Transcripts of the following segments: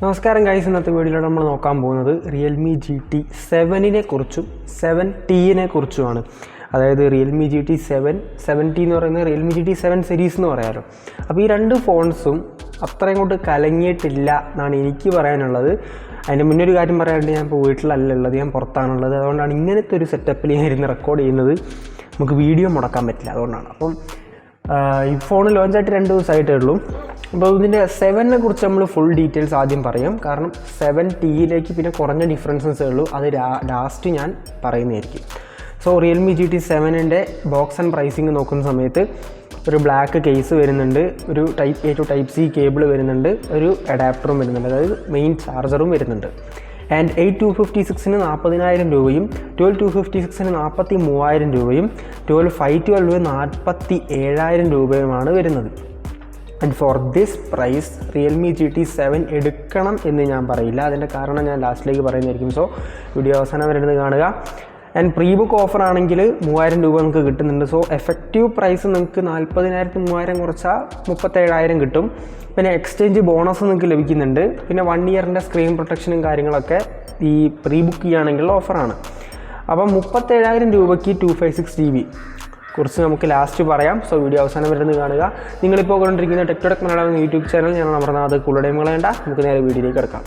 നമസ്കാരം ഗൈസ്, ഇന്നത്തെ വീഡിയോയിൽ നമ്മൾ നോക്കാൻ പോകുന്നത് റിയൽമി GT 7നെ കുറിച്ചും 7Tനെ കുറിച്ചുമാണ്. അതായത് റിയൽമി GT 7, 7T എന്ന് പറയുന്നത് റിയൽമി GT 7 സീരീസ് എന്ന് പറയാമല്ലോ. അപ്പോൾ ഈ രണ്ട് ഫോൺസും അത്രയും കൊണ്ട് കലങ്ങിയിട്ടില്ല എന്നാണ് എനിക്ക് പറയാനുള്ളത്. അതിൻ്റെ മുന്നേ ഒരു കാര്യം പറയാനുണ്ട്, ഞാൻ ഇപ്പോൾ വീട്ടിലല്ല ഉള്ളത്, ഞാൻ പുറത്താണുള്ളത്. അതുകൊണ്ടാണ് ഇങ്ങനത്തെ ഒരു സെറ്റപ്പിൽ ഞാൻ ഇരുന്ന് റെക്കോർഡ് ചെയ്യുന്നത്. നമുക്ക് വീഡിയോ മുടക്കാൻ പറ്റില്ല, അതുകൊണ്ടാണ്. അപ്പം ഈ ഫോൺ ലോഞ്ചായിട്ട് 2 ദിവസമായിട്ടേ ഉള്ളൂ. അപ്പോൾ ഇതിൻ്റെ 7നെ കുറിച്ച് നമ്മൾ ഫുൾ ഡീറ്റെയിൽസ് ആദ്യം പറയാം. കാരണം 7Tയിലേക്ക് പിന്നെ കുറഞ്ഞ ഡിഫറൻസസേ ഉള്ളൂ, അത് ലാസ്റ്റ് ഞാൻ പറയുന്നതായിരിക്കും. സോ റിയൽമി GT 7ൻ്റെ ബോക്സ് ആൻഡ് പ്രൈസിങ് നോക്കുന്ന സമയത്ത് ഒരു ബ്ലാക്ക് കേസ് വരുന്നുണ്ട്, ഒരു Type A to Type C cable വരുന്നുണ്ട്, ഒരു അഡാപ്റ്ററും വരുന്നുണ്ട്, അതായത് മെയിൻ ചാർജറും വരുന്നുണ്ട്. ആൻഡ് 8256-ന് 40,000 രൂപയും 12256-ന് 43,000 രൂപയും 12512 47,000 രൂപയുമാണ് വരുന്നത്. And for this price Realme GT 7 എടുക്കണം എന്ന് ഞാൻ പറയില്ല. അതിൻ്റെ കാരണം ഞാൻ ലാസ്റ്റിലേക്ക് പറയുന്നതായിരിക്കും. സോ വീഡിയോ അവസാനം വരെ കാണുക. ആൻഡ് പ്രീ ബുക്ക് ഓഫർ ആണെങ്കിൽ 3,000 രൂപ നിങ്ങൾക്ക് കിട്ടുന്നുണ്ട്. സോ എഫക്റ്റീവ് പ്രൈസ് നിങ്ങൾക്ക് 40,000 3,000 കുറച്ചാൽ 37,000 കിട്ടും. പിന്നെ എക്സ്ചേഞ്ച് ബോണസ് നിങ്ങൾക്ക് ലഭിക്കുന്നുണ്ട്. പിന്നെ 1 ഇയറിൻ്റെ സ്ക്രീൻ പ്രൊട്ടക്ഷനും കാര്യങ്ങളൊക്കെ ഈ പ്രീ ബുക്ക് ചെയ്യുകയാണെങ്കിലുള്ള ഓഫറാണ്. അപ്പം 37,000 രൂപയ്ക്ക് 256 GB കുറിച്ച് നമുക്ക് ലാസ്റ്റ് പറയാം. സോ വീഡിയോ അവസാനം വരുന്നത് കാണുക. നിങ്ങളിപ്പോൾ കൊണ്ടിരിക്കുന്ന ടെക്ടോടെക് മലയാളം എന്ന യൂട്യൂബ് ചാനൽ ഞാൻ അമർനാഥ്. കൂടുതൽ വേണ്ട, നമുക്ക് നേരെ വീഡിയോയിലേക്ക് കിടക്കാം.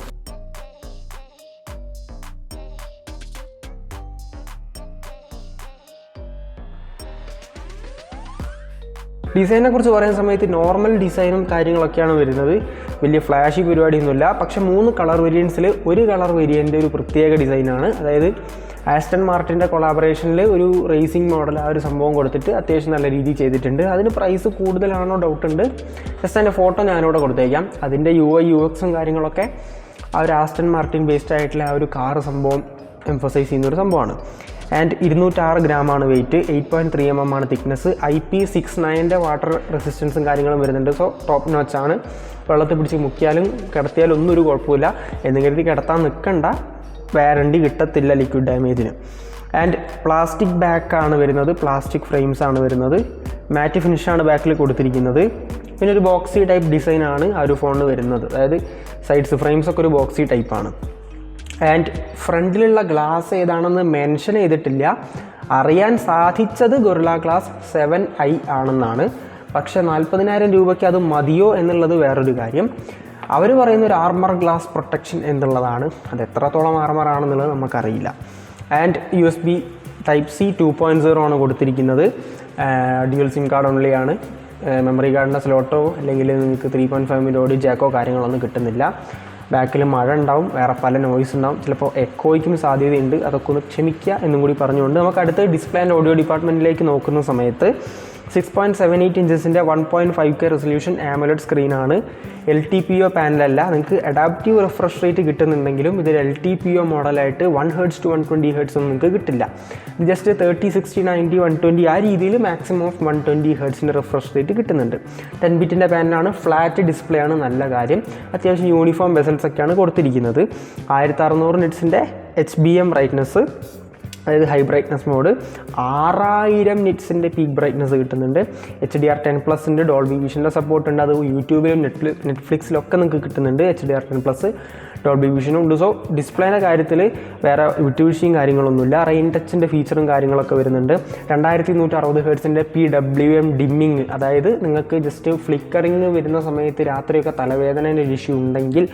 ഡിസൈനെ കുറിച്ച് പറയുന്ന സമയത്ത് നോർമൽ ഡിസൈനും കാര്യങ്ങളൊക്കെയാണ് വരുന്നത്. വലിയ ഫ്ലാഷി പരിപാടിയൊന്നുമില്ല. പക്ഷെ 3 കളർ വേരിയൻസിൽ ഒരു കളർ വേരിയൻ്റ് ഒരു പ്രത്യേക ഡിസൈനാണ്. അതായത് ആസ്റ്റൺ മാർട്ടിൻ്റെ കൊളാബറേഷനിൽ ഒരു റേസിംഗ് മോഡൽ ആ ഒരു സംഭവം കൊടുത്തിട്ട് അത്യാവശ്യം നല്ല രീതിയിൽ ചെയ്തിട്ടുണ്ട്. അതിന് പ്രൈസ് കൂടുതലാണോ ഡൗട്ടുണ്ട്. ജസ്റ്റ് അതിൻ്റെ ഫോട്ടോ ഞാനിവിടെ കൊടുത്തേക്കാം. അതിൻ്റെ UI UXും കാര്യങ്ങളൊക്കെ ആ ഒരു ആസ്റ്റൺ മാർട്ടിൻ ബേസ്ഡ് ആയിട്ടുള്ള ആ ഒരു കാർ സംഭവം എംഫസൈസ് ചെയ്യുന്നൊരു സംഭവമാണ്. ആൻഡ് 206 ഗ്രാമാണ് വെയിറ്റ്, 8.3 mm ആണ് തിക്നെസ്, IP69ൻ്റെ വാട്ടർ റെസിസ്റ്റൻസും കാര്യങ്ങളും വരുന്നുണ്ട്. സോ ടോപ്പ് നോച്ചാണ്. വെള്ളത്തിൽ പിടിച്ച് മുക്കിയാലും കിടത്തിയാലും ഒന്നും ഒരു കുഴപ്പമില്ല. എന്ന് കരുതി കിടത്താൻ നിൽക്കണ്ട, വാറണ്ടി കിട്ടത്തില്ല ലിക്വിഡ് ഡാമേജിന്. ആൻഡ് പ്ലാസ്റ്റിക് ബാക്കാണ് വരുന്നത്, പ്ലാസ്റ്റിക് ഫ്രെയിംസ് ആണ് വരുന്നത്. മാറ്റ് ഫിനിഷാണ് ബാക്കിൽ കൊടുത്തിരിക്കുന്നത്. പിന്നെ ഒരു ബോക്സി ടൈപ്പ് ഡിസൈനാണ് ആ ഒരു ഫോണിന് വരുന്നത്. അതായത് സൈഡ്സ് ഫ്രെയിംസൊക്കെ ഒരു ബോക്സി ടൈപ്പാണ്. ആൻഡ് ഫ്രണ്ടിലുള്ള ഗ്ലാസ് ഏതാണെന്ന് മെൻഷൻ ചെയ്തിട്ടില്ല. അറിയാൻ സാധിച്ചത് ഗൊറില്ല ഗ്ലാസ് 7i ആണെന്നാണ്. പക്ഷേ 40,000 രൂപയ്ക്ക് അത് മതിയോ എന്നുള്ളത് വേറൊരു കാര്യം. അവർ പറയുന്ന ഒരു ആർമർ ഗ്ലാസ് പ്രൊട്ടക്ഷൻ എന്നുള്ളതാണ്. അത് എത്രത്തോളം ആർമർ ആണെന്നുള്ളത് നമുക്കറിയില്ല. ആൻഡ് USB Type C 2.0 ആണ് കൊടുത്തിരിക്കുന്നത്. ഡ്യുവൽ സിം കാർഡ് ഓൺലി ആണ്. മെമ്മറി കാർഡിൻ്റെ സ്ലോട്ടോ അല്ലെങ്കിൽ നിങ്ങൾക്ക് 3.5mm ഓഡിയോ ജാക്കോ കാര്യങ്ങളൊന്നും കിട്ടുന്നില്ല. ബാക്കിൽ മഴ ഉണ്ടാവും, വേറെ പല നോയ്സ് ഉണ്ടാവും, ചിലപ്പോൾ എക്കോയ്ക്കും സാധ്യതയുണ്ട്. അതൊക്കെ ഒന്ന് ക്ഷമിക്കുക എന്നും കൂടി പറഞ്ഞുകൊണ്ട് നമുക്ക് അടുത്ത് ഡിസ്പ്ലേ ആൻഡ് ഓഡിയോ ഡിപ്പാർട്ട്മെൻറ്റിലേക്ക് നോക്കുന്ന സമയത്ത് 6.78 ഇഞ്ചസിൻ്റെ 1.5K റെസൊല്യൂഷൻ AMOLED സ്ക്രീനാണ്. LTPO പാനലല്ല. നിങ്ങൾക്ക് അഡാപ്റ്റീവ് റിഫ്രഷ് റേറ്റ് കിട്ടുന്നുണ്ടെങ്കിലും ഇതിൽ LTPO മോഡലായിട്ട് 1 Hz to 120 Hz ഒന്നും നിങ്ങൾക്ക് കിട്ടില്ല. ജസ്റ്റ് 30, 60, 90, 120 ആ രീതിയിൽ മാക്സിമം ഓഫ് 120 Hzൻ്റെ റിഫ്രഷ് റേറ്റ് കിട്ടുന്നുണ്ട്. 10 ബിറ്റിൻ്റെ പാനലാണ്. ഫ്ലാറ്റ് ഡിസ്പ്ലേ ആണ്, നല്ല കാര്യം. അത്യാവശ്യം യൂണിഫോം വെസൽസ് ഒക്കെയാണ് കൊടുത്തിരിക്കുന്നത്. 1600 നിറ്റ്സിൻ്റെ HBM ബ്രൈറ്റ്നസ്, അതായത് ഹൈ ബ്രൈറ്റ്നസ് മോഡ്. 6000 നിറ്റ്സിൻ്റെ പീക്ക് ബ്രൈറ്റ്നസ് കിട്ടുന്നുണ്ട്. HDR10+ൻ്റെ ഡോൾബി വിഷൻ്റെ സപ്പോർട്ട് ഉണ്ട്. അത് യൂട്യൂബിലും നെറ്റ്ഫ്ലിക്സിലൊക്കെ നിങ്ങൾക്ക് കിട്ടുന്നുണ്ട്. HDR10+, ഡോൾബി വിഷനും ഉണ്ട്. സോ ഡിസ്പ്ലേയുടെ കാര്യത്തിൽ വേറെ വിട്ടുവീഴ്ചയും കാര്യങ്ങളൊന്നുമില്ല. റെയിൻ ടച്ചിൻ്റെ ഫീച്ചറും കാര്യങ്ങളൊക്കെ വരുന്നുണ്ട്. 2160 ഹെർട്സിൻ്റെ PWM ഡിമ്മിങ്, അതായത് നിങ്ങൾക്ക് ജസ്റ്റ് ഫ്ലിക്കറിങ് വരുന്ന സമയത്ത് രാത്രിയൊക്കെ തലവേദനേൻ്റെ ഇഷ്യൂ ഉണ്ടെങ്കിൽ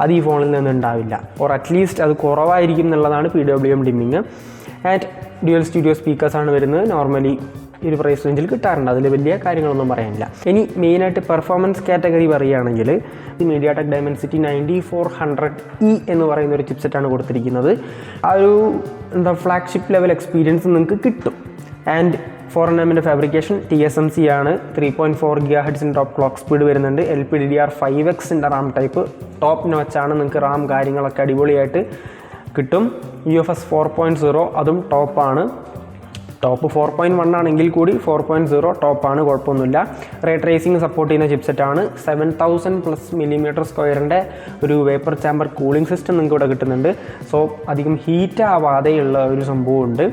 അത് ഈ ഫോണിൽ നിന്ന് ഉണ്ടാവില്ല. ഓർ അറ്റ്ലീസ്റ്റ് അത് കുറവായിരിക്കും എന്നുള്ളതാണ് PWM dimming. And dual stereo സ്പീക്കേഴ്സാണ് വരുന്നത്. നോർമലി ഈ ഒരു പ്രൈസ് റേഞ്ചിൽ കിട്ടാറുണ്ട്. അതിൽ വലിയ കാര്യങ്ങളൊന്നും പറയാനില്ല. ഇനി മെയിനായിട്ട് പെർഫോമൻസ് കാറ്റഗറി പറയുകയാണെങ്കിൽ ഈ MediaTek Dimensity 9400E എന്ന് പറയുന്ന ഒരു ചിപ്സെറ്റാണ് കൊടുത്തിരിക്കുന്നത്. ആ ഒരു ഫ്ലാഗ്ഷിപ്പ് ലെവൽ എക്സ്പീരിയൻസ് നിങ്ങൾക്ക് കിട്ടും. ആൻഡ് 4nm ഫാബ്രിക്കേഷൻ, TSMC ആണ്. 3.4 GHz ടോപ്പ് ക്ലോക്ക് സ്പീഡ് വരുന്നുണ്ട്. LPDDR5X Ram type top നോച്ചാണ്. നിങ്ങൾക്ക് റാം കാര്യങ്ങളൊക്കെ അടിപൊളിയായിട്ട് കിട്ടും. UFS 4.0 അതും ടോപ്പാണ്. ടോപ്പ് 4.1 ആണെങ്കിൽ കൂടി 4.0 ടോപ്പാണ്, കുഴപ്പമൊന്നുമില്ല. റേ ട്രേസിംഗ് സപ്പോർട്ട് ചെയ്യുന്ന ചിപ്സെറ്റാണ്. 7000+ mm² ഒരു വേപ്പർ ചാമ്പർ കൂളിംഗ് സിസ്റ്റം നിങ്ങൾക്ക് ഇവിടെ കിട്ടുന്നുണ്ട്. സോ അധികം ഹീറ്റ് ആവാതെയുള്ള ഒരു സംഭവമുണ്ട്.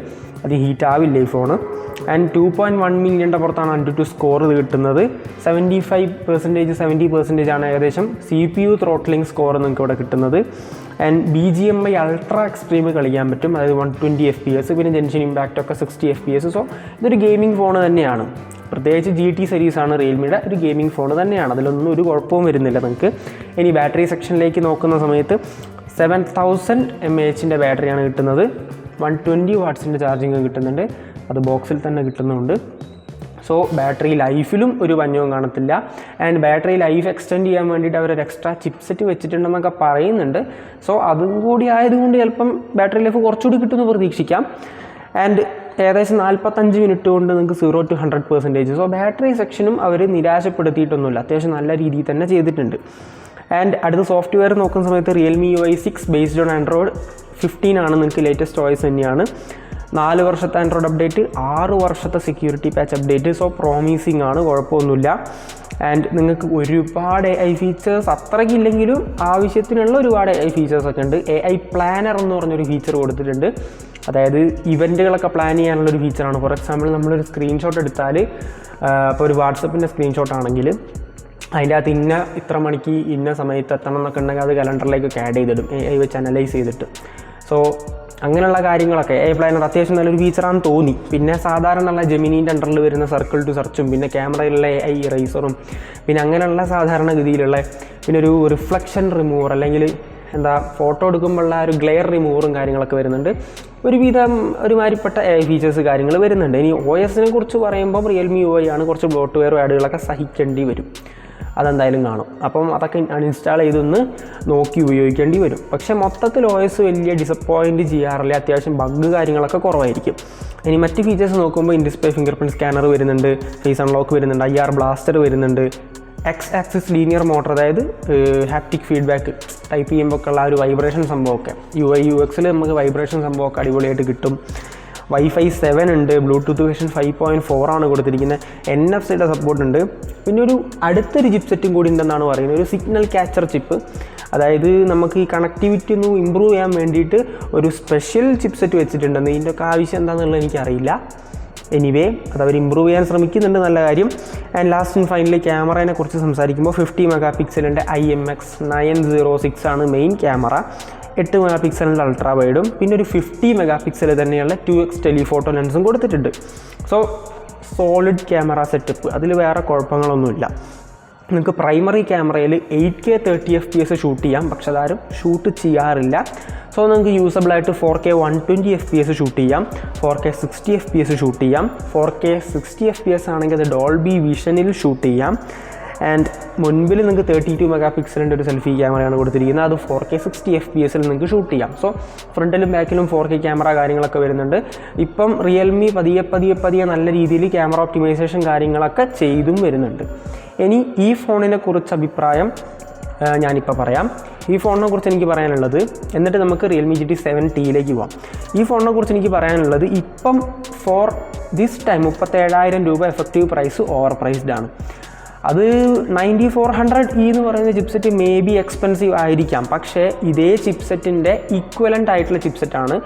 അത് ഹീറ്റ് ആവില്ല ഈ ഫോണ്. ആൻഡ് 2.1 മില്യൻ്റെ പുറത്താണ് AnTuTu സ്കോർ ഇത് കിട്ടുന്നത്. 70% ആണ് ഏകദേശം CPU ത്രോട്ട്ലിംഗ് സ്കോർ നിങ്ങൾക്ക് ഇവിടെ കിട്ടുന്നത്. ആൻഡ് BGMI അൾട്രാ എക്സ്ട്രീം കളിക്കാൻ പറ്റും, അതായത് 120 FPS, പിന്നെ ജെൻഷൻ ഇമ്പാക്റ്റ് ഒക്കെ 60 FPS. സോ ഇതൊരു ഗെയിമിംഗ് ഫോൺ തന്നെയാണ്. പ്രത്യേകിച്ച് GT സീരീസാണ് റിയൽമിയുടെ ഒരു ഗെയിമിംഗ് ഫോൺ തന്നെയാണ്, അതിലൊന്നും ഒരു കുഴപ്പവും വരുന്നില്ല നിങ്ങൾക്ക്. ഇനി ബാറ്ററി സെക്ഷനിലേക്ക് നോക്കുന്ന സമയത്ത് 7000 mAh ബാറ്ററിയാണ് കിട്ടുന്നത്. 120 വാട്ട്സിൻ്റെ ചാർജിങ് കിട്ടുന്നുണ്ട്, അത് ബോക്സിൽ തന്നെ കിട്ടുന്നുണ്ട്. സോ ബാറ്ററി ലൈഫിലും ഒരു പഞ്ഞവും കാണത്തില്ല. ആൻഡ് ബാറ്ററി ലൈഫ് എക്സ്റ്റെൻഡ് ചെയ്യാൻ വേണ്ടിയിട്ട് അവരൊരു എക്സ്ട്രാ ചിപ്സെറ്റ് വെച്ചിട്ടുണ്ടെന്നൊക്കെ പറയുന്നുണ്ട്. സോ അതും കൂടി ആയതുകൊണ്ട് ചിലപ്പം ബാറ്ററി ലൈഫ് കുറച്ചുകൂടി കിട്ടുമെന്ന് പ്രതീക്ഷിക്കാം. ആൻഡ് ഏകദേശം 45 മിനിറ്റ് കൊണ്ട് നിങ്ങൾക്ക് 0 to 100%. സോ ബാറ്ററി സെക്ഷനും അവർ നിരാശപ്പെടുത്തിയിട്ടൊന്നുമില്ല, അത്യാവശ്യം നല്ല രീതിയിൽ തന്നെ ചെയ്തിട്ടുണ്ട്. ആൻഡ് അടുത്ത സോഫ്റ്റ്വെയർ നോക്കുന്ന സമയത്ത് Realme UI 6 based on Android 15 ആണ് നിങ്ങൾക്ക് ലേറ്റസ്റ്റ് ചോയ്സ് തന്നെയാണ്. 4 വർഷത്തെ ആൻഡ്രോയിഡ് അപ്ഡേറ്റ്, 6 വർഷത്തെ security patch update. So promising ആണ്, കുഴപ്പമൊന്നുമില്ല. ആൻഡ് നിങ്ങൾക്ക് ഒരുപാട് AI ഫീച്ചേഴ്സ് അത്രയ്ക്കില്ലെങ്കിലും ആവശ്യത്തിനുള്ള ഒരുപാട് AI ഫീച്ചേഴ്സൊക്കെ ഉണ്ട്. AI പ്ലാനർ എന്ന് പറഞ്ഞൊരു ഫീച്ചർ കൊടുത്തിട്ടുണ്ട്, അതായത് ഇവൻറ്റുകളൊക്കെ പ്ലാൻ ചെയ്യാനുള്ളൊരു ഫീച്ചറാണ്. ഫോർ എക്സാമ്പിൾ നമ്മളൊരു സ്ക്രീൻഷോട്ട് എടുത്താൽ, ഇപ്പോൾ ഒരു വാട്സപ്പിൻ്റെ സ്ക്രീൻഷോട്ട് ആണെങ്കിൽ അതിൻ്റെ അകത്ത് ഇത്ര മണിക്ക് ഇന്ന സമയത്ത് എത്തണം എന്നൊക്കെ ഉണ്ടെങ്കിൽ അത് കലണ്ടറിലേക്കൊക്കെ ആഡ് ചെയ്തിടും, AI വെച്ച് അനലൈസ് ചെയ്തിട്ട്. സോ അങ്ങനെയുള്ള കാര്യങ്ങളൊക്കെ AI പ്ലാനർ അത്യാവശ്യം നല്ലൊരു ഫീച്ചറാണെന്ന് തോന്നി. പിന്നെ സാധാരണയുള്ള ജെമിനീൻ്റെ അണ്ടറിൽ വരുന്ന സർക്കിൾ ടു സെർച്ചും, പിന്നെ ക്യാമറയിലുള്ള AI ഇറേസറും, പിന്നെ അങ്ങനെയുള്ള സാധാരണഗതിയിലുള്ള പിന്നെ ഒരു റിഫ്ലക്ഷൻ റിമൂവർ, അല്ലെങ്കിൽ എന്താ ഫോട്ടോ എടുക്കുമ്പോഴുള്ള ഒരു ഗ്ലെയർ റിമൂവറും കാര്യങ്ങളൊക്കെ വരുന്നുണ്ട്. ഒരുവിധം ഒരുമാതിരിപ്പെട്ട AI ഫീച്ചേഴ്സ് കാര്യങ്ങൾ വരുന്നുണ്ട്. ഇനി OSനെ കുറിച്ച് പറയുമ്പോൾ റിയൽമി UI ആണ്, കുറച്ച് ബ്ലോട്ട്വെയർ ആഡുകളൊക്കെ സഹിക്കേണ്ടി വരും, അതെന്തായാലും കാണും. അപ്പം അതൊക്കെ അൺഇൻസ്റ്റാൾ ചെയ്തൊന്ന് നോക്കി ഉപയോഗിക്കേണ്ടി വരും. പക്ഷേ മൊത്തത്തിൽ OS വലിയ ഡിസപ്പോയിൻറ്റ് ചെയ്യാറില്ല, അത്യാവശ്യം ബഗ് കാര്യങ്ങളൊക്കെ കുറവായിരിക്കും. ഇനി മറ്റ് ഫീച്ചേഴ്സ് നോക്കുമ്പോൾ in display finger print scanner വരുന്നുണ്ട്, ഫേസ് അൺലോക്ക് വരുന്നുണ്ട്, IR ബ്ലാസ്റ്റർ വരുന്നുണ്ട്, X ആക്സിസ് ലീനിയർ മോട്ടർ, അതായത് ഹാപ്റ്റിക് ഫീഡ്ബാക്ക് ടൈപ്പ് ചെയ്യുമ്പോൾ ഉള്ള ഒരു വൈബ്രേഷൻ സംഭവമൊക്കെ UI UXൽ നമുക്ക് വൈബ്രേഷൻ സംഭവമൊക്കെ അടിപൊളിയായിട്ട് കിട്ടും. Wi-Fi 7 ഉണ്ട്, ബ്ലൂടൂത്ത് വേർഷൻ 5.4 ആണ് കൊടുത്തിരിക്കുന്നത്, NFC-യുടെ സപ്പോർട്ട് ഉണ്ട്. പിന്നെ ഒരു അടുത്തൊരു ചിപ്സെറ്റും കൂടി ഉണ്ടെന്നാണ് പറയുന്നത്, ഒരു സിഗ്നൽ ക്യാച്ചർ ചിപ്പ്. അതായത് നമുക്ക് ഈ കണക്ടിവിറ്റി ഒന്ന് ഇമ്പ്രൂവ് ചെയ്യാൻ വേണ്ടിയിട്ട് ഒരു സ്പെഷ്യൽ ചിപ്സെറ്റ് വെച്ചിട്ടുണ്ടെന്ന്. ഇതിൻ്റെ ഒക്കെ ആവശ്യം എന്താണെന്നുള്ളത് എനിക്കറിയില്ല. എനിവേ അതവർ ഇമ്പ്രൂവ് ചെയ്യാൻ ശ്രമിക്കുന്നുണ്ട്, നല്ല കാര്യം. ആൻഡ് ലാസ്റ്റ് ആൻഡ് ഫൈനലി ക്യാമറയെ കുറിച്ച് സംസാരിക്കുമ്പോൾ 50 മെഗാപിക്സലിൻ്റെ IMX906 ആണ് മെയിൻ ക്യാമറ. 8 മെഗാപിക്സലിൻ്റെ അൾട്രാ വൈഡും പിന്നെ ഒരു 50 മെഗാപിക്സൽ തന്നെയുള്ള 2x ടെലിഫോട്ടോ ലെൻസും കൊടുത്തിട്ടുണ്ട്. സോ സോളിഡ് ക്യാമറ സെറ്റപ്പ്, അതിൽ വേറെ കുഴപ്പങ്ങളൊന്നുമില്ല. നിങ്ങൾക്ക് പ്രൈമറി ക്യാമറയിൽ 8K 30 FPS ഷൂട്ട് ചെയ്യാം, പക്ഷെ അതാരും ഷൂട്ട് ചെയ്യാറില്ല. സോ നിങ്ങൾക്ക് യൂസബിളായിട്ട് 4K 120 FPS ഷൂട്ട് ചെയ്യാം, 4K 60 FPS ഷൂട്ട് ചെയ്യാം. 4K 60 FPS ആണെങ്കിൽ അത് ഡോൾബി വിഷനിൽ ഷൂട്ട് ചെയ്യാം. ആൻഡ് മുൻപിൽ നിങ്ങൾക്ക് 32 മെഗാപിക്സലിൻ്റെ ഒരു സെൽഫി ക്യാമറയാണ് കൊടുത്തിരിക്കുന്നത്, അത് 4K 60 FPS നിങ്ങൾക്ക് ഷൂട്ട് ചെയ്യാം. സോ ഫ്രണ്ടിലും ബാക്കിലും 4K ക്യാമറ കാര്യങ്ങളൊക്കെ വരുന്നുണ്ട്. ഇപ്പം റിയൽമി പതിയെ നല്ല രീതിയിൽ ക്യാമറ ഒപ്റ്റിമൈസേഷൻ കാര്യങ്ങളൊക്കെ ചെയ്തും വരുന്നുണ്ട്. ഇനി ഈ ഫോണിനെ കുറിച്ച് അഭിപ്രായം ഞാനിപ്പോൾ പറയാം. ഈ ഫോണിനെ കുറിച്ച് എനിക്ക് പറയാനുള്ളത്, എന്നിട്ട് നമുക്ക് റിയൽമി GT 7Tയിലേക്ക് പോകാം. ഈ ഫോണിനെ കുറിച്ച് എനിക്ക് പറയാനുള്ളത്, ഇപ്പം ഫോർ ദിസ് ടൈം 37,000 രൂപ എഫക്റ്റീവ് പ്രൈസ് ഓവർ പ്രൈസ്ഡ് ആണ്. അത് 9400E എന്ന് പറയുന്ന ചിപ്സെറ്റ് മേ ബി എക്സ്പെൻസീവ് ആയിരിക്കാം, പക്ഷേ ഇതേ ചിപ്സെറ്റിൻ്റെ ഈക്വലൻ്റ് ആയിട്ടുള്ള ചിപ്സെറ്റാണ്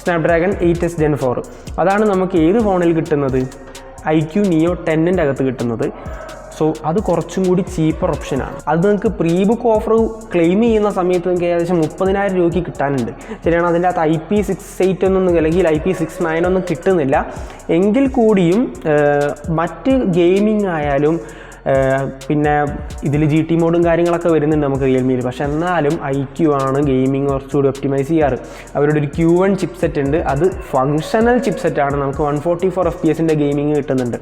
സ്നാപ്ഡ്രാഗൺ 8s Gen 4. അതാണ് നമുക്ക് ഏത് ഫോണിൽ കിട്ടുന്നത്, IQ Neo 10ൻ്റെ അകത്ത് കിട്ടുന്നത്. സോ അത് കുറച്ചും കൂടി ചീപ്പർ ഓപ്ഷനാണ്. അത് നിങ്ങൾക്ക് പ്രീ ബുക്ക് ഓഫർ ക്ലെയിം ചെയ്യുന്ന സമയത്ത് നിങ്ങൾക്ക് ഏകദേശം 30,000 രൂപയ്ക്ക് കിട്ടാനുണ്ട്. ശരിയാണ്, അതിൻ്റെ അകത്ത് IP68 ഒന്നും അല്ലെങ്കിൽ IP69 ഒന്നും കിട്ടുന്നില്ല. എങ്കിൽ കൂടിയും മറ്റ് ഗെയിമിംഗ് ആയാലും പിന്നെ ഇതിൽ GT മോഡും കാര്യങ്ങളൊക്കെ വരുന്നുണ്ട് നമുക്ക് റിയൽമിയിൽ. പക്ഷേ എന്നാലും IQ ആണ് ഗെയിമിംഗ് കുറച്ചുകൂടി ഒപ്റ്റിമൈസ് ചെയ്യാറ്. അവരുടെ ഒരു Q1 ചിപ്സെറ്റ് ഉണ്ട്, അത് ഫങ്ഷണൽ ചിപ്സെറ്റാണ്, നമുക്ക് 144 FPS ഗെയിമിംഗ് കിട്ടുന്നുണ്ട്.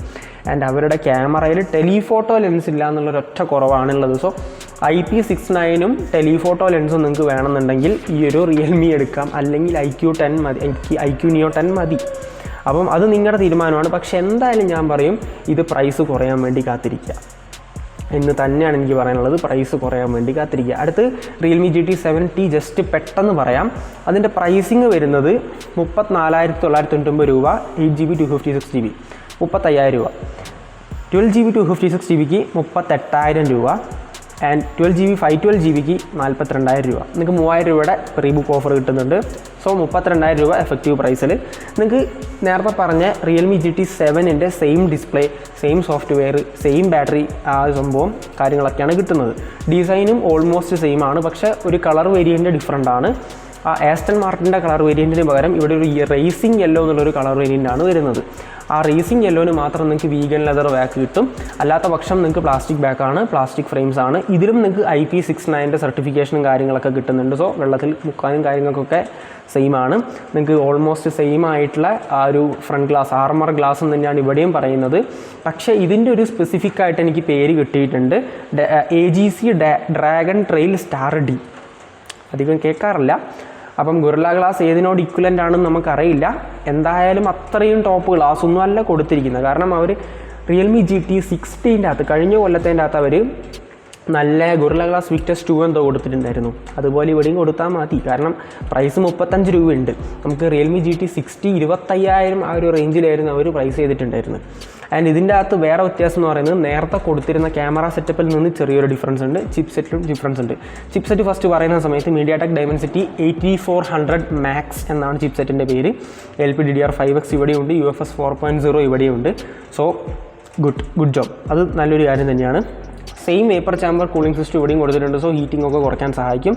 ആൻഡ് അവരുടെ ക്യാമറയിൽ ടെലിഫോട്ടോ ലെൻസ് ഇല്ല എന്നുള്ളൊരൊറ്റ കുറവാണുള്ളത്. സോ IP69ഉം ടെലിഫോട്ടോ ലെൻസും നിങ്ങൾക്ക് വേണമെന്നുണ്ടെങ്കിൽ ഈ ഒരു റിയൽമി എടുക്കാം, അല്ലെങ്കിൽ IQ Neo 10 മതി. അപ്പം അത് നിങ്ങളുടെ തീരുമാനമാണ്. പക്ഷെ എന്തായാലും ഞാൻ പറയും, ഇത് പ്രൈസ് കുറയാൻ വേണ്ടി കാത്തിരിക്കുക എന്ന് തന്നെയാണ് എനിക്ക് പറയാനുള്ളത്. പ്രൈസ് കുറയാൻ വേണ്ടി കാത്തിരിക്കുക. അടുത്ത് റിയൽമി GT 7T ജസ്റ്റ് പെട്ടെന്ന് പറയാം. അതിൻ്റെ പ്രൈസിങ് വരുന്നത് 34,999 രൂപ, 8GB 256GB 35,000 രൂപ. 12GB 256GBക്ക് 38,000 രൂപ, ആൻഡ് 12GB 512GBക്ക് 42,000 രൂപ. നിങ്ങൾക്ക് 3,000 രൂപയുടെ പ്രീ ബുക്ക് ഓഫർ കിട്ടുന്നുണ്ട്. സോ 32,000 രൂപ എഫക്റ്റീവ് പ്രൈസിൽ നിങ്ങൾക്ക് നേരത്തെ പറഞ്ഞ റിയൽമി GT7ൻ്റെ same display, same software, same battery, ആ സംഭവം കാര്യങ്ങളൊക്കെയാണ് കിട്ടുന്നത്. ഡിസൈനും ഓൾമോസ്റ്റ് സെയിം ആണ്, പക്ഷേ ഒരു കളർ വേരിയൻ്റ് ഡിഫറൻ്റ് ആണ്. ആ ആസ്റ്റൺ മാർട്ടിൻ്റെ കളർ വേരിയൻറ്റിന് പകരം ഇവിടെ ഒരു റേസിംഗ് യെല്ലോ എന്നുള്ളൊരു കളർ വേരിയൻ്റാണ് വരുന്നത്. ആ റേസിംഗ് യെല്ലോന് മാത്രം നിങ്ങൾക്ക് വീഗൻ ലെതർ ബാക്ക് കിട്ടും. അല്ലാത്ത പക്ഷം നിങ്ങൾക്ക് പ്ലാസ്റ്റിക് ബാക്കാണ്, പ്ലാസ്റ്റിക് ഫ്രെയിംസ് ആണ്. ഇതിലും നിങ്ങൾക്ക് IP69ൻ്റെ സർട്ടിഫിക്കേഷനും കാര്യങ്ങളൊക്കെ കിട്ടുന്നുണ്ട്. സോ വെള്ളത്തിൽ മുക്കാനും കാര്യങ്ങൾക്കൊക്കെ സെയിം ആണ്. നിങ്ങൾക്ക് ഓൾമോസ്റ്റ് സെയിം ആയിട്ടുള്ള ആ ഒരു ഫ്രണ്ട് ഗ്ലാസ്, ആർമർ ഗ്ലാസ് എന്ന് തന്നെയാണ് ഇവിടെയും പറയുന്നത്. പക്ഷേ ഇതിൻ്റെ ഒരു സ്പെസിഫിക് ആയിട്ട് എനിക്ക് പേര് കിട്ടിയിട്ടുണ്ട്, AGC dragon trail star D. അധികം കേൾക്കാറില്ല. അപ്പം ഗൊറില്ല ഗ്ലാസ് ഏതിനോട് ഇക്വലൻ്റ് ആണെന്ന് നമുക്കറിയില്ല. എന്തായാലും അത്രയും ടോപ്പ് ഗ്ലാസ് ഒന്നും അല്ല കൊടുത്തിരിക്കുന്നത്. കാരണം അവർ റിയൽമി GT60ൻ്റെ അകത്ത്, കഴിഞ്ഞ കൊല്ലത്തിൻ്റെ അകത്ത് അവർ നല്ല ഗൊറില്ല ഗ്ലാസ് വിക്ടസ് 2 എന്തോ കൊടുത്തിട്ടുണ്ടായിരുന്നു. അതുപോലെ ഇവിടെയും കൊടുത്താൽ മതി. കാരണം പ്രൈസ് 35 രൂപയുണ്ട്. നമുക്ക് റിയൽമി GT60 25,000 ആ ഒരു റേഞ്ചിലായിരുന്നു അവർ പ്രൈസ് ചെയ്തിട്ടുണ്ടായിരുന്നത്. ആൻഡ് ഇതിൻ്റെ അകത്ത് വേറെ വ്യത്യാസം എന്ന് പറയുന്നത് നേരത്തെ കൊടുത്തിരുന്ന ക്യാമറ സെറ്റപ്പിൽ നിന്ന് ചെറിയൊരു ഡിഫറൻസ് ഉണ്ട്, ചിപ്പ് സെറ്റിലും ഡിഫറൻസ് ഉണ്ട്. ചിപ്പ് സെറ്റ് ഫസ്റ്റ് പറയുന്ന സമയത്ത് MediaTek Dimensity 8400 Max എന്നാണ് ചിപ്പ് സെറ്റിൻ്റെ പേര്. LPDDR5X ഇവിടെയുണ്ട്, UFS 4.0 ഇവിടെയുണ്ട്. സോ ഗുഡ് ജോബ്, അത് നല്ലൊരു കാര്യം തന്നെയാണ്. Same vapour chamber cooling system ഇവിടെയും കൊടുത്തിട്ടുണ്ട്. സോ ഹീറ്റിംഗ് ഒക്കെ കുറയ്ക്കാൻ സഹായിക്കും.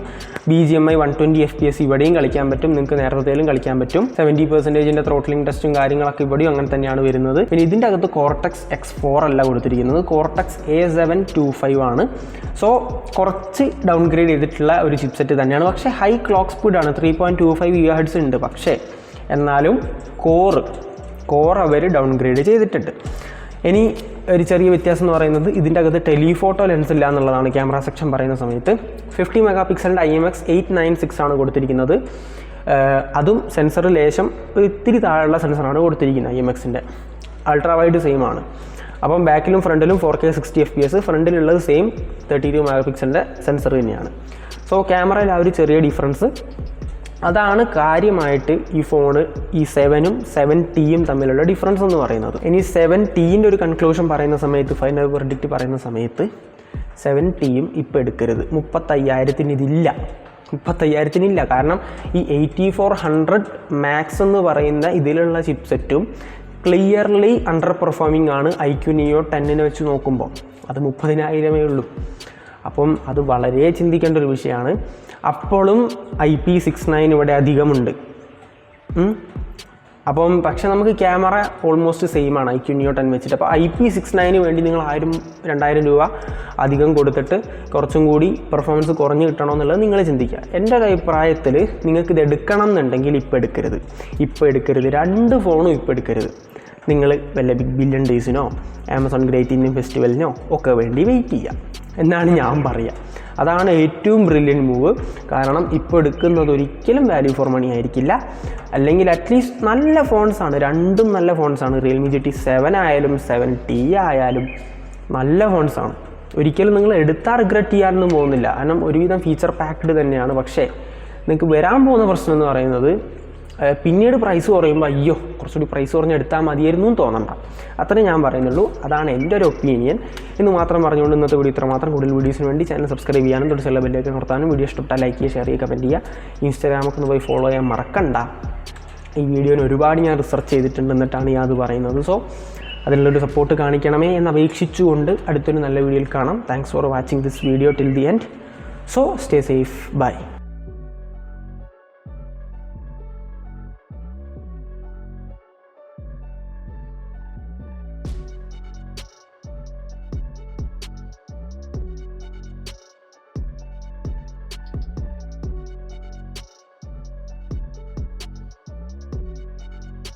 BGMI 120 FPS ഇവിടെയും കളിക്കാൻ പറ്റും, നിങ്ങൾക്ക് നേരത്തേലും കളിക്കാൻ പറ്റും. 70% ത്രോട്ട്ലിംഗ് ടെസ്റ്റും കാര്യങ്ങളൊക്കെ ഇവിടെയും അങ്ങനെ തന്നെയാണ് വരുന്നത്. പിന്നെ ഇതിൻ്റെ അകത്ത് Cortex X4 അല്ല കൊടുത്തിരിക്കുന്നത്, Cortex A725 ആണ്. സോ കുറച്ച് ഡൗൺഗ്രേഡ് ചെയ്തിട്ടുള്ള ഒരു ചിപ്സെറ്റ് തന്നെയാണ്. പക്ഷേ ഹൈ ക്ലോക്ക് സ്പീഡാണ്, 3.25 GHz ഉണ്ട്. പക്ഷേ എന്നാലും കോർ അവർ ഡൗൺഗ്രേഡ് ചെയ്തിട്ടുണ്ട്. ഇനി ഒരു ചെറിയ വ്യത്യാസം എന്ന് പറയുന്നത് ഇതിൻ്റെ അകത്ത് ടെലിഫോട്ടോ ലെൻസ് ഇല്ല എന്നുള്ളതാണ്. ക്യാമറ സെക്ഷൻ പറയുന്ന സമയത്ത് 50 മെഗാപിക്സലിൻ്റെ IMX 896 ആണ് കൊടുത്തിരിക്കുന്നത്. അതും സെൻസർ ലേശം ഇത്തിരി താഴെയുള്ള സെൻസറാണ് കൊടുത്തിരിക്കുന്നത്. IMXൻ്റെ അൾട്രാ വൈഡ് സെയിം ആണ്. അപ്പം ബാക്കിലും ഫ്രണ്ടിലും 4K 60 FPS, ഫ്രണ്ടിലുള്ളത് സെയിം 32 മെഗാപിക്സലിൻ്റെ സെൻസർ തന്നെയാണ്. സോ ക്യാമറയിൽ ആ ഒരു ചെറിയ ഡിഫറൻസ്, അതാണ് കാര്യമായിട്ട് ഈ ഫോണ് ഈ 7ഉം 7Tയും തമ്മിലുള്ള ഡിഫറൻസ് എന്ന് പറയുന്നത്. ഇനി 7Tൻ്റെ ഒരു കൺക്ലൂഷൻ പറയുന്ന സമയത്ത്, ഫൈനൽ വെർഡിക്റ്റ് പറയുന്ന സമയത്ത് 7Tയും ഇപ്പോൾ എടുക്കരുത്. 35,000 ഇതില്ല, 35,000 കാരണം ഈ 8400 Max എന്ന് പറയുന്ന ഇതിലുള്ള ചിപ്സെറ്റും ക്ലിയർലി അണ്ടർ പെർഫോമിംഗ് ആണ് IQ Neo 10 വെച്ച് നോക്കുമ്പോൾ. അത് 30,000 ഉള്ളൂ. അപ്പം അത് വളരെ ചിന്തിക്കേണ്ട ഒരു വിഷയമാണ്. അപ്പോഴും IP69 ഇവിടെ അധികമുണ്ട്. അപ്പം പക്ഷെ നമുക്ക് ക്യാമറ ഓൾമോസ്റ്റ് സെയിം ആണ് IQ Neo 10 വെച്ചിട്ട്. അപ്പോൾ IP69 വേണ്ടി നിങ്ങൾ 1,000-2,000 രൂപ അധികം കൊടുത്തിട്ട് കുറച്ചും കൂടി പെർഫോമൻസ് കുറഞ്ഞ് കിട്ടണമെന്നുള്ളത് നിങ്ങൾ ചിന്തിക്കുക. എൻ്റെ ഒരു അഭിപ്രായത്തിൽ നിങ്ങൾക്ക് ഇത് എടുക്കണം എന്നുണ്ടെങ്കിൽ ഇപ്പോൾ എടുക്കരുത്. 2 ഫോണും ഇപ്പോൾ എടുക്കരുത്. നിങ്ങൾ വല്ല ബിഗ് ബില്യൺ ഡേയ്സിനോ ആമസോൺ ഗ്രേറ്റ് ഇന്ത്യൻ ഫെസ്റ്റിവലിനോ ഒക്കെ വേണ്ടി വെയിറ്റ് ചെയ്യുക എന്നാണ് ഞാൻ പറയുക. അതാണ് ഏറ്റവും ബ്രില്യൻറ്റ് മൂവ്. കാരണം ഇപ്പോൾ എടുക്കുന്നത് ഒരിക്കലും വാല്യൂ ഫോർ മണി ആയിരിക്കില്ല. അല്ലെങ്കിൽ അറ്റ്ലീസ്റ്റ് നല്ല ഫോൺസാണ്, രണ്ടും നല്ല ഫോൺസാണ്. റിയൽമി GT7 ആയാലും 7T ആയാലും നല്ല ഫോൺസാണ്. ഒരിക്കലും നിങ്ങൾ എടുത്താൽ റിഗ്രറ്റ് ചെയ്യാനൊന്നും പോകുന്നില്ല. കാരണം ഒരുവിധം ഫീച്ചർ പാക്ഡ് തന്നെയാണ്. പക്ഷേ നിങ്ങൾക്ക് വരാൻ പോകുന്ന പ്രശ്നം എന്ന് പറയുന്നത് പിന്നീട് പ്രൈസ് കുറയുമ്പോൾ അയ്യോ കുറച്ചുകൂടി പ്രൈസ് കുറഞ്ഞ് എടുത്താൽ മതിയായിരുന്നു എന്ന് തോന്നണ്ട. അത്രേ ഞാൻ പറയുന്നുള്ളൂ. അതാണ് എൻ്റെ ഒരു ഒപ്പീനിയൻ എന്ന് മാത്രം പറഞ്ഞുകൊണ്ട് ഇന്നത്തെ വീഡിയോ ഇത്ര മാത്രം. കൂടുതൽ വീഡിയോസിന് വേണ്ടി ചാനൽ സബ്സ്ക്രൈബ് ചെയ്യാനും തൊട്ടുള്ള ബെല്ലൊക്കെ നിർത്താനും, വീഡിയോ ഇഷ്ടപ്പെട്ടാൽ ലൈക്ക് ചെയ്യുക, ഷെയർ ചെയ്യുക, കമൻറ്റ് ചെയ്യുക. ഇൻസ്റ്റാഗ്രാമൊക്കെ ഒന്ന് പോയി ഫോളോ ചെയ്യാൻ മറക്കണ്ട. ഈ വീഡിയോന് ഒരുപാട് ഞാൻ റിസർച്ച് ചെയ്തിട്ടുണ്ട്, എന്നിട്ടാണ് ഞാൻ അത് പറയുന്നത്. സോ അതിനുള്ളൊരു സപ്പോർട്ട് കാണിക്കണമേ എന്ന് അപേക്ഷിച്ചുകൊണ്ട് അടുത്തൊരു നല്ല വീഡിയോയിൽ കാണാം. Thanks for watching this video till the end. So stay safe, by.